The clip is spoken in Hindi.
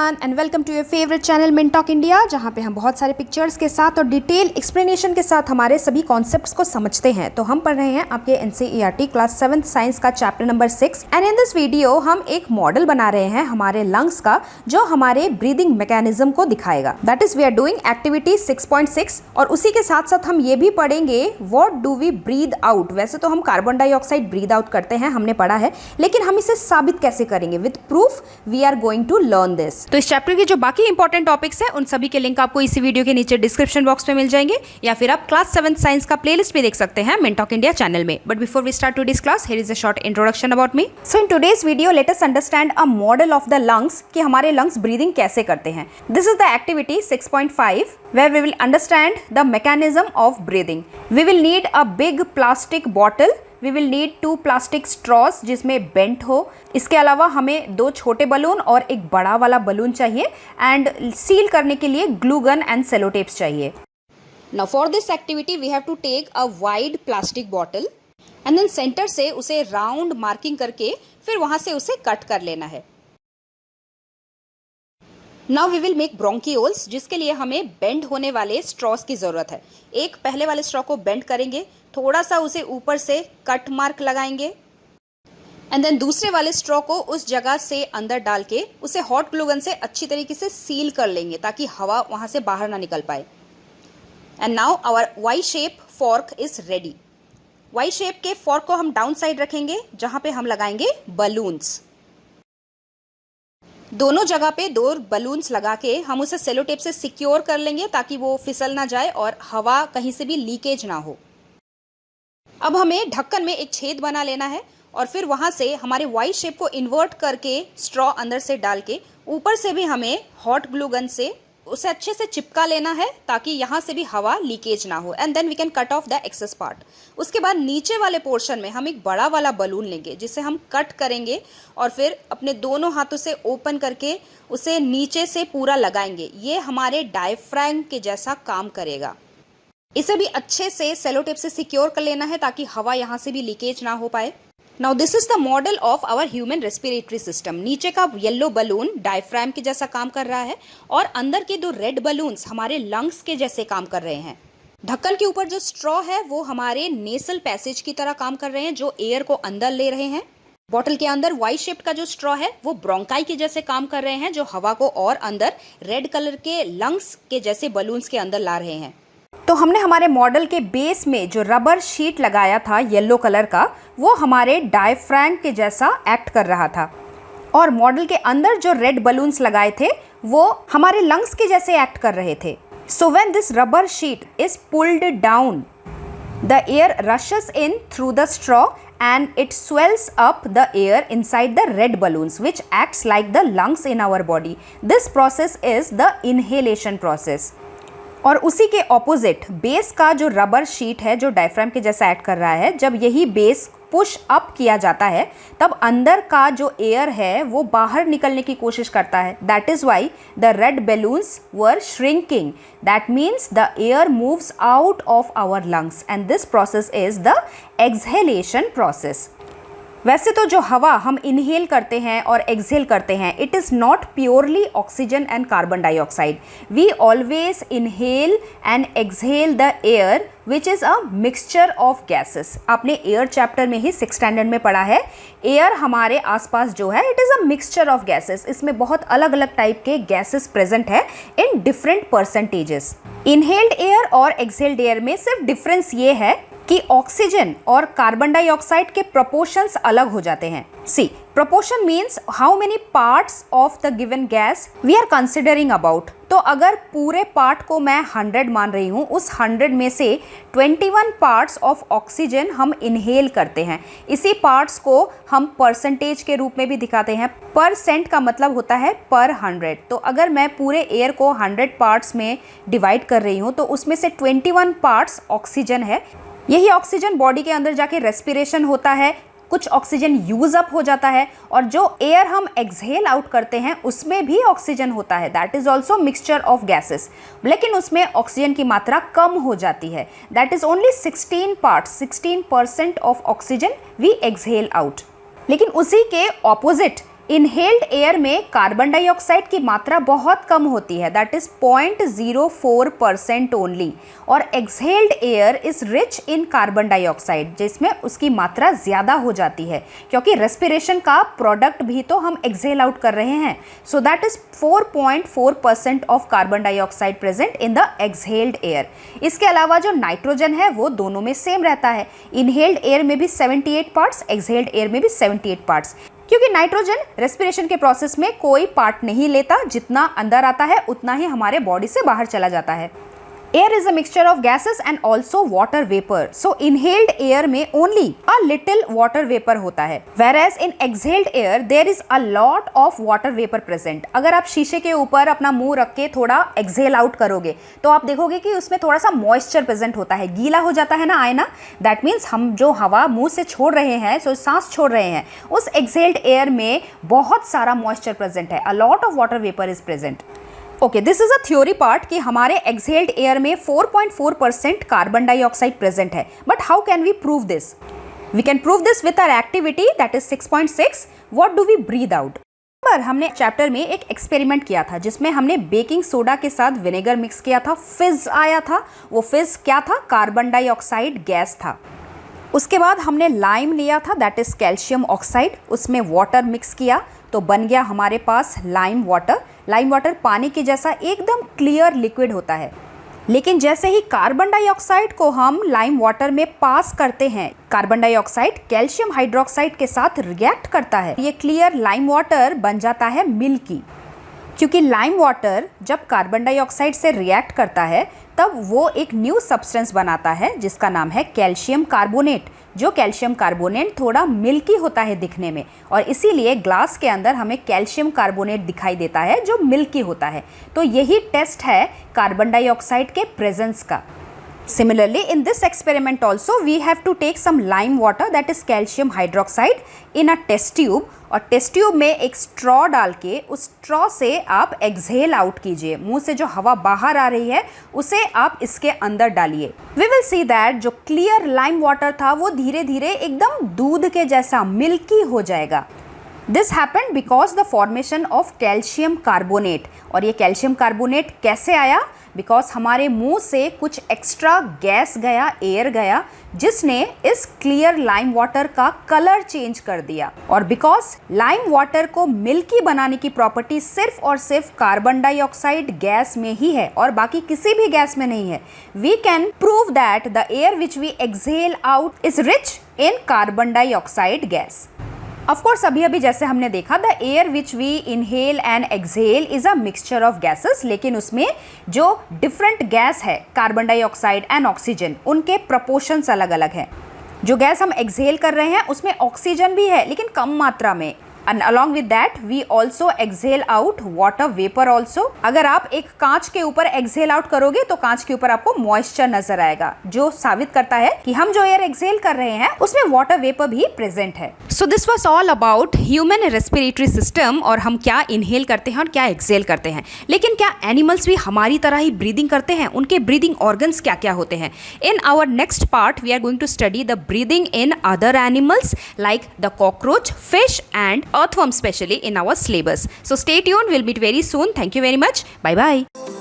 Everyone and welcome to your favourite channel मिनटॉक इंडिया, जहां पे हम बहुत सारे पिक्चर्स के साथ और डिटेल एक्सप्लेनेशन के साथ हमारे सभी कॉन्सेप्ट्स को समझते हैं। तो हम पढ़ रहे हैं आपके एनसीईआरटी क्लास 7 साइंस का chapter number 6 and in this video हम एक मॉडल बना रहे हैं हमारे लंग्स का, जो हमारे ब्रीदिंग मैकेनिज्म को दिखाएगा। That is we are doing activity 6.6 और उसी के साथ साथ हम ये भी पढ़ेंगे what do we breathe out. वैसे तो हम कार्बन डाइऑक्साइड ब्रीद आउट करते हैं, हमने पढ़ा है, लेकिन हम इसे साबित कैसे करेंगे with proof. We are going to learn this. तो इस चैप्टर के जो बाकी इंपॉर्टेंट टॉपिक्स हैं उन सभी के लिंक आपको इसी वीडियो के नीचे डिस्क्रिप्शन बॉक्स में मिल जाएंगे, या फिर आप क्लास 7 साइंस का प्लेलिस्ट भी देख सकते हैं मिनटॉक इंडिया चैनल में। But before we start today's class, here is a short introduction about me. So in today's video let us understand a model of the lungs, कि हमारे लंग्स ब्रीदिंग कैसे करते हैं। This is the activity 6.5 where we will understand the mechanism of breathing. We will need a big plastic bottle. We will need 2 plastic straws जिसमें बेंट हो। इसके अलावा हमें 2 छोटे बलून और एक बड़ा वाला बलून चाहिए एंड सील करने के लिए glue gun and cello tapes चाहिए। Now for this activity we have to take a wide plastic bottle and then center से उसे राउंड मार्किंग करके फिर वहां से उसे कट कर लेना है। Now we will make bronchioles, जिसके लिए हमें बेंड होने वाले स्ट्रॉस की ज़रूरत है। एक पहले वाले स्ट्रॉ को बेंड करेंगे, थोड़ा सा उसे ऊपर से कट मार्क लगाएंगे एंड देन दूसरे वाले स्ट्रॉ को उस जगह से अंदर डाल के उसे हॉट ग्लू गन से अच्छी तरीके से सील कर लेंगे ताकि हवा वहाँ से बाहर ना निकल पाए। And now our Y shape fork is ready. Y shape के फॉर्क को हम डाउन साइड रखेंगे, जहाँ पे हम लगाएंगे बलून्स। दोनों जगह पे 2 बलून्स लगा के हम उसे सेलो टेप से सिक्योर कर लेंगे ताकि वो फिसल ना जाए और हवा कहीं से भी लीकेज ना हो। अब हमें ढक्कन में एक छेद बना लेना है और फिर वहां से हमारे वाई शेप को इन्वर्ट करके स्ट्रॉ अंदर से डाल के ऊपर से भी हमें हॉट ग्लू गन से उसे अच्छे से चिपका लेना है ताकि यहाँ से भी हवा लीकेज ना हो। And then we can cut off the excess part. उसके बाद नीचे वाले पोर्शन में हम एक बड़ा वाला बलून लेंगे जिसे हम कट करेंगे और फिर अपने दोनों हाथों से ओपन करके उसे नीचे से पूरा लगाएंगे। ये हमारे डायफ्राम के जैसा काम करेगा। इसे भी अच्छे से सेलो टेप से सिक्योर कर लेना है ताकि हवा यहाँ से भी लीकेज ना हो पाए। Now this is the model of our human respiratory system. नीचे का येलो बलून डायफ्राम के जैसा काम कर रहा है और अंदर के 2 रेड बलून्स हमारे लंग्स के जैसे काम कर रहे हैं। ढक्कन के ऊपर जो स्ट्रॉ है वो हमारे नेसल पैसेज की तरह काम कर रहे हैं, जो एयर को अंदर ले रहे हैं। बॉटल के अंदर वाई शेप का जो स्ट्रॉ है वो ब्रोंकाई के जैसे काम कर रहे हैं, जो हवा को और अंदर रेड कलर के लंग्स के जैसे बलून्स के अंदर ला रहे हैं। तो हमने हमारे मॉडल के बेस में जो रबर शीट लगाया था येलो कलर का, वो हमारे डायफ्राम के जैसा एक्ट कर रहा था, और मॉडल के अंदर जो रेड बलून्स लगाए थे वो हमारे लंग्स के जैसे एक्ट कर रहे थे। So when this rubber sheet is pulled down, the air rashes in through the straw and it swells up the air inside the red balloons, which acts like the lungs in our body. This process is the inhalation process. और उसी के ऑपोजिट बेस का जो रबर शीट है जो डायफ्राम के जैसा एक्ट कर रहा है, जब यही बेस पुश अप किया जाता है तब अंदर का जो एयर है वो बाहर निकलने की कोशिश करता है। That is why the red balloons were shrinking. That means the air moves out of our lungs and this process is the exhalation process. वैसे तो जो हवा हम इनहेल करते हैं और एक्सहेल करते हैं, it is not purely oxygen and carbon dioxide. We always inhale and exhale the air which is a mixture of gases. आपने एयर चैप्टर में ही 6th स्टैंडर्ड में पढ़ा है। एयर हमारे आसपास जो है it is a mixture of gases. इसमें बहुत अलग अलग टाइप के गैसेस प्रेजेंट है in different percentages. Inhaled air और एक्सहेल्ड एयर में सिर्फ डिफरेंस ये है कि ऑक्सीजन और कार्बन डाइऑक्साइड के प्रोपोर्शंस अलग हो जाते हैं। See, proportion means how many parts of the given gas we are considering about. तो अगर पूरे पार्ट को मैं 100 मान रही हूँ, उस 100 में से 21 पार्ट्स ऑफ ऑक्सीजन हम इनहेल करते हैं। इसी पार्ट्स को हम परसेंटेज के रूप में भी दिखाते हैं। परसेंट का मतलब होता है पर 100। तो अगर मैं पूरे एयर को 100 पार्ट्स में डिवाइड कर रही हूँ तो उसमें से 21 पार्ट्स ऑक्सीजन है। यही ऑक्सीजन बॉडी के अंदर जाके रेस्पिरेशन होता है, कुछ ऑक्सीजन यूज अप हो जाता है, और जो एयर हम एक्सहेल आउट करते हैं उसमें भी ऑक्सीजन होता है। That is also mixture of gases, लेकिन उसमें ऑक्सीजन की मात्रा कम हो जाती है। That is only 16 parts, 16% of oxygen we exhale out. लेकिन उसी के ऑपोजिट इनहेल्ड एयर में कार्बन डाइऑक्साइड की मात्रा बहुत कम होती है, दैट इज 0.04% ओनली, और exhaled air is rich in carbon dioxide, जिसमें उसकी मात्रा ज़्यादा हो जाती है क्योंकि रेस्पिरेशन का प्रोडक्ट भी तो हम एक्सहेल आउट कर रहे हैं। So that is 4.4% of carbon dioxide present in the exhaled air. इसके अलावा जो नाइट्रोजन है वो दोनों में सेम रहता है, इनहेल्ड एयर में भी 78 पार्ट्स, एक्सहेल्ड एयर में भी 78 पार्ट्स, क्योंकि नाइट्रोजन रेस्पिरेशन के प्रोसेस में कोई पार्ट नहीं लेता, जितना अंदर आता है उतना ही हमारे बॉडी से बाहर चला जाता है। Air is a mixture of gases and also water vapour, so inhaled air में only a little water vapour होता है, whereas in exhaled air there is a lot of water vapor present। अगर आप शीशे के ऊपर अपना मुंह रख के थोड़ा एक्सहेल आउट करोगे तो आप देखोगे कि उसमें थोड़ा सा मॉइस्चर प्रेजेंट होता है, गीला हो जाता है ना आईना, दैट मीन्स हम जो हवा मुंह से छोड़ रहे हैं, सो सांस छोड़ रहे हैं, उस एक्सहेल्ड एयर में बहुत सारा मॉइस्चर प्रेजेंट है, a lot of water vapour is present. Okay, this is a theory part कि हमारे एक्सहेल्ड एयर में 4.4% कार्बन डाइऑक्साइड प्रेजेंट है, but how can we prove this? We can prove this with our activity that is 6.6, what do we breathe out. पर हमने चैप्टर में एक एक्सपेरिमेंट किया था जिसमें हमने बेकिंग सोडा के साथ विनेगर मिक्स किया था, फिज आया था, वो फिज क्या था? कार्बन डाइऑक्साइड गैस था। उसके बाद हमने लाइम लिया था, दैट इज कैल्शियम ऑक्साइड, उसमें वाटर मिक्स किया तो बन गया हमारे पास लाइम वाटर। लाइम वाटर पानी के जैसा एकदम क्लियर लिक्विड होता है, लेकिन जैसे ही कार्बन डाइऑक्साइड को हम लाइम वाटर में पास करते हैं, कार्बन डाइऑक्साइड कैल्शियम हाइड्रोक्साइड के साथ रिएक्ट करता है, ये क्लियर लाइम वाटर बन जाता है मिल्की। क्योंकि लाइम वाटर जब कार्बन डाइऑक्साइड से रिएक्ट करता है तब वो एक न्यू सब्सटेंस बनाता है जिसका नाम है कैल्शियम कार्बोनेट। जो कैल्शियम कार्बोनेट थोड़ा मिल्की होता है दिखने में, और इसीलिए ग्लास के अंदर हमें कैल्शियम कार्बोनेट दिखाई देता है जो मिल्की होता है। तो यही टेस्ट है कार्बन डाइऑक्साइड के प्रेजेंस का। Similarly, in this experiment also we have to take some lime water, that is calcium hydroxide, in a test tube, और टेस्ट ट्यूब में एक स्ट्रॉ डाल के उस स्ट्रॉ से आप एक्सहेल आउट कीजिए, मुंह से जो हवा बाहर आ रही है उसे आप इसके अंदर डालिए। वी विल सी दैट जो क्लियर लाइम वाटर था वो धीरे धीरे एकदम दूध के जैसा मिल्की हो जाएगा। This happened because the formation of calcium carbonate. और ये कैल्शियम कार्बोनेट कैसे आया? बिकॉज हमारे मुंह से कुछ एक्स्ट्रा गैस गया, एयर गया, जिसने इस क्लियर लाइम वाटर का कलर चेंज कर दिया। और बिकॉज लाइम वाटर को मिल्की बनाने की प्रॉपर्टी सिर्फ और सिर्फ कार्बन डाइऑक्साइड गैस में ही है और बाकी किसी भी गैस में नहीं है, we can prove that the air which we exhale out is rich in carbon dioxide gas. Of course अभी जैसे हमने देखा the air which we inhale and exhale is a mixture of gases, लेकिन उसमें जो डिफरेंट गैस है कार्बन डाइऑक्साइड एंड ऑक्सीजन, उनके प्रपोर्शंस अलग अलग हैं। जो गैस हम एक्सहेल कर रहे हैं उसमें ऑक्सीजन भी है लेकिन कम मात्रा में, and along with that we also exhale out water vapour also. अगर आप एक कांच के ऊपर एक्सहेल आउट करोगे तो कांच के ऊपर आपको मॉइस्चर नजर आएगा, जो साबित करता है कि हम जो एयर एक्सहेल कर रहे हैं उसमें वाटर वेपर भी प्रेजेंट है। So this was all about human respiratory system, और हम क्या इनहेल करते हैं और क्या एक्सहेल करते हैं। लेकिन क्या एनिमल्स भी हमारी तरह ही ब्रीदिंग करते हैं? उनके ब्रीदिंग ऑर्गन्स क्या क्या होते हैं? In our next part we are going to study the breathing in other animals like the cockroach, fish and earthworm, especially in our syllabus. So stay tuned, we'll meet very soon. Thank you very much. Bye bye.